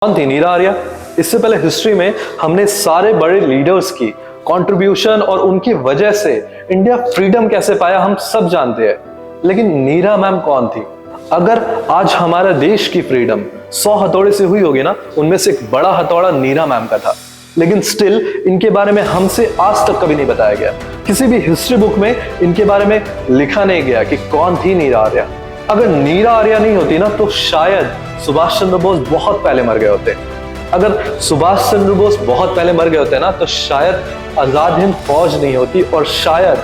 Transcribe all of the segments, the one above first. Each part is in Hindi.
कौन थी नीरा आर्या? इससे पहले हिस्ट्री में हमने सारे बड़े लीडर्स की कंट्रीब्यूशन और उनकी वजह से इंडिया फ्रीडम कैसे पाया हम सब जानते हैं, लेकिन नीरा मैम कौन थी? अगर आज हमारा देश की फ्रीडम 100 हथौड़े से हुई होगी ना, उनमें से एक बड़ा हथौड़ा नीरा मैम का था, लेकिन स्टिल इनके बारे में हमसे आज तक कभी नहीं बताया गया। किसी भी हिस्ट्री बुक में इनके बारे में लिखा नहीं गया कि कौन थी नीरा आर्या। अगर नीरा आर्या नहीं होती ना, तो शायद सुभाष चंद्र बोस बहुत पहले मर गए होते। अगर सुभाष चंद्र बोस बहुत पहले मर गए होते ना, तो शायद आजाद हिंद फौज नहीं होती और शायद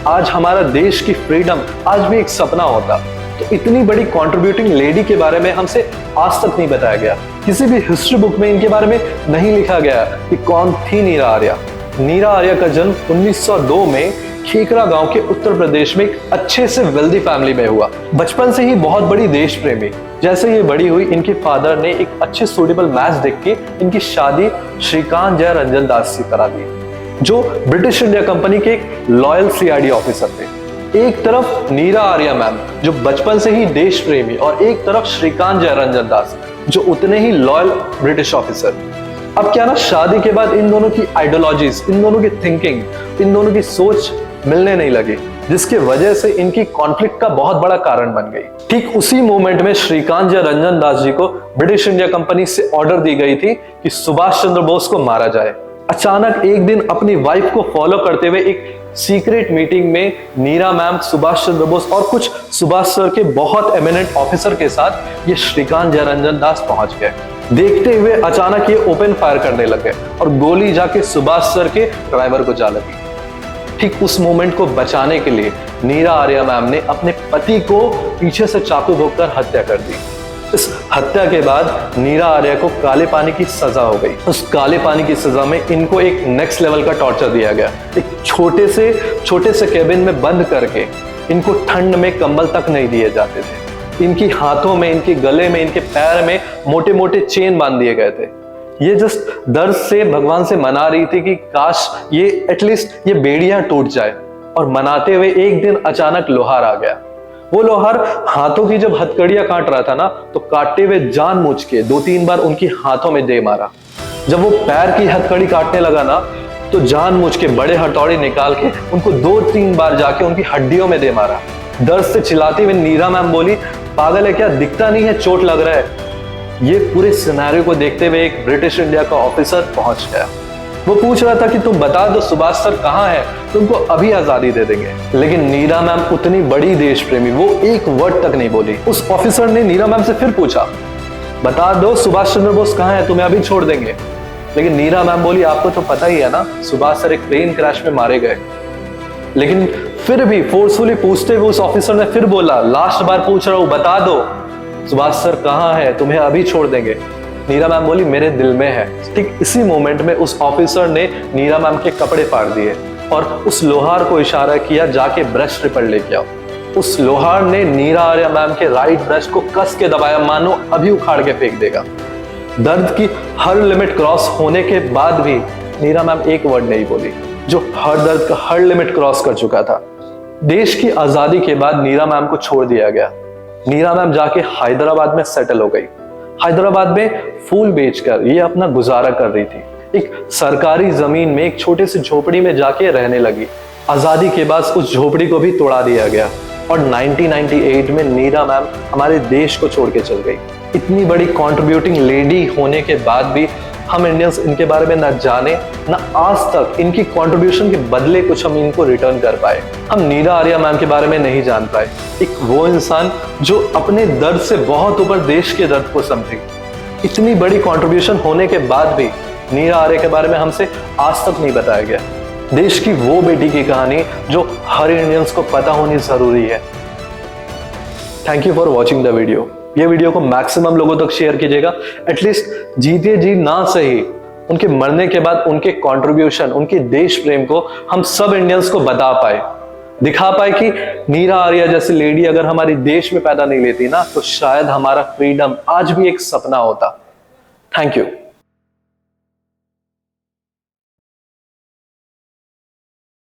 आज हमारा देश की फ्रीडम आज भी एक सपना होता। तो इतनी बड़ी कंट्रीब्यूटिंग लेडी के बारे में हमसे आज तक नहीं बताया गया। किसी भी हिस्ट्री बुक में इनके बारे में नहीं लिखा गया कि कौन थी नीरा आर्या। नीरा आर्या का जन्म 1902 में खेकरा गांव के उत्तर प्रदेश में एक अच्छे से वेल्दी फैमिली में हुआ। बचपन से ही बहुत बड़ी देश प्रेमी। जैसे ये बड़ी हुई, इनके फादर ने एक अच्छे सूटेबल मैच देख के इनकी शादी श्रीकांत जय रंजन दास से करा दी, जो ब्रिटिश इंडिया कंपनी के एक लॉयल सीआईडी ऑफिसर थे। एक तरफ नीरा आर्या मैम जो बचपन से ही देश प्रेमी, और एक तरफ श्रीकांत जय रंजन दास जो उतने ही लॉयल ब्रिटिश ऑफिसर। अब क्या ना, शादी के बाद इन दोनों की आइडियोलॉजीज, इन दोनों की थिंकिंग, इन दोनों की सोच मिलने नहीं लगी, जिसके वजह से इनकी कॉन्फ्लिक्ट का बहुत बड़ा कारण बन गई। ठीक उसी मोमेंट में श्रीकांत जय रंजन दास जी को ब्रिटिश इंडिया कंपनी से ऑर्डर दी गई थी कि सुभाष चंद्र बोस को मारा जाए। अचानक एक दिन अपनी वाइफ को फॉलो करते हुए एक सीक्रेट मीटिंग में नीरा मैम, सुभाष चंद्र बोस और कुछ सुभाष सर के बहुत एमिनेंट ऑफिसर के साथ ये श्रीकांत जय रंजन दास पहुंच गए। देखते हुए अचानक ये ओपन फायर करने लगे और गोली जाके सुभाष सर के ड्राइवर को जा लगी। ठीक उस मोमेंट को बचाने के लिए नीरा आर्या मैम ने अपने पति को पीछे से चाकू भोंककर हत्या कर दी। इस हत्या के बाद नीरा आर्या को काले पानी की सजा हो गई। उस काले पानी की सजा में इनको एक नेक्स्ट लेवल का टॉर्चर दिया गया। एक छोटे से केबिन में बंद करके इनको ठंड में कंबल तक नहीं दिए जाते थे। इनकी हाथों में, इनके गले में, इनके पैर में मोटे मोटे चेन बांध दिए गए थे। ये जस्ट दर्द से भगवान से मना रही थी कि काश ये एटलीस्ट ये बेड़ियां टूट जाए। और मनाते हुए एक दिन अचानक लोहार आ गया। वो लोहार हाथों की जब हथकड़ियां काट रहा था ना, तो काटते हुए जानबूझ के 2-3 बार उनकी हाथों में दे मारा। जब वो पैर की हथकड़ी काटने लगा ना, तो जानबूझ के बड़े हथौड़े निकाल के उनको 2-3 बार जाके उनकी हड्डियों में दे मारा। दर्द से चिल्लाते हुए नीरा मैम बोली, पागल है क्या, दिखता नहीं है, चोट लग रहा है। ये पूरे सिनेरियो को देखते हुए एक ब्रिटिश इंडिया का ऑफिसर पहुंच गया। वो पूछ रहा था कि तुम बता दो सुभाष सर कहाँ है, तुमको अभी आजादी दे देंगे। लेकिन नीरा मैम उतनी बड़ी देश प्रेमी, वो एक वर्ड तक नहीं बोली। उस ऑफिसर ने नीरा मैम से फिर पूछा, बता दो सुभाष चंद्र बोस कहाँ है, तुम्हें अभी छोड़ देंगे। लेकिन नीरा मैम बोली, आपको तो पता ही है ना, सुभाष सर एक प्लेन क्रैश में मारे गए। लेकिन फिर भी फोर्सफुली पूछते हुए उस ऑफिसर ने फिर बोला, लास्ट बार पूछ रहा हूं, बता दो सुभाष सर कहाँ है, तुम्हें अभी छोड़ देंगे। नीरा मैम बोली, मेरे दिल में है। ठीक इसी मोमेंट में उस ऑफिसर ने नीरा मैम के कपड़े फाड़ दिए और उस लोहार को इशारा किया, जाके ब्रश रिपर लेके आओ। उस लोहार ने नीरा आर्या मैम के राइट ब्रश को कस के दबाया, मानो अभी उखाड़ के फेंक देगा। दर्द की हर लिमिट क्रॉस होने के बाद भी नीरा मैम एक वर्ड नहीं बोली, जो हर दर्द का हर लिमिट क्रॉस कर चुका था। देश की आजादी के बाद नीरा मैम को छोड़ दिया गया। नीरा मैम जाके हैदराबाद में सेटल हो गई। हैदराबाद में फूल बेचकर ये अपना गुजारा कर रही थी। एक सरकारी जमीन में एक छोटे से झोपड़ी में जाके रहने लगी। आजादी के बाद उस झोपड़ी को भी तोड़ा दिया गया और 1998 में नीरा मैम हमारे देश को छोड़ के चल गई। इतनी बड़ी कंट्रीब्यूटिंग लेडी होने के बाद भी हम इंडियंस इनके बारे में ना जाने, ना आज तक इनकी कंट्रीब्यूशन के बदले कुछ हम इनको रिटर्न कर पाए। हम नीरा आर्या मैम के बारे में नहीं जान पाए। एक वो इंसान जो अपने दर्द से बहुत ऊपर देश के दर्द को समझी। इतनी बड़ी कंट्रीब्यूशन होने के बाद भी नीरा आर्या के बारे में हमसे आज तक नहीं बताया गया। देश की वो बेटी की कहानी जो हर इंडियंस को पता होनी जरूरी है। Thank you for watching the video. ये वीडियो को मैक्सिमम लोगों तक शेयर कीजिएगा। एटलीस्ट जीते जी ना सही, उनके मरने के बाद उनके कंट्रीब्यूशन, उनके देश प्रेम को हम सब इंडियंस को बता पाए, दिखा पाए कि नीरा आर्या जैसी लेडी अगर हमारे देश में पैदा नहीं लेती ना, तो शायद हमारा फ्रीडम आज भी एक सपना होता। Thank you.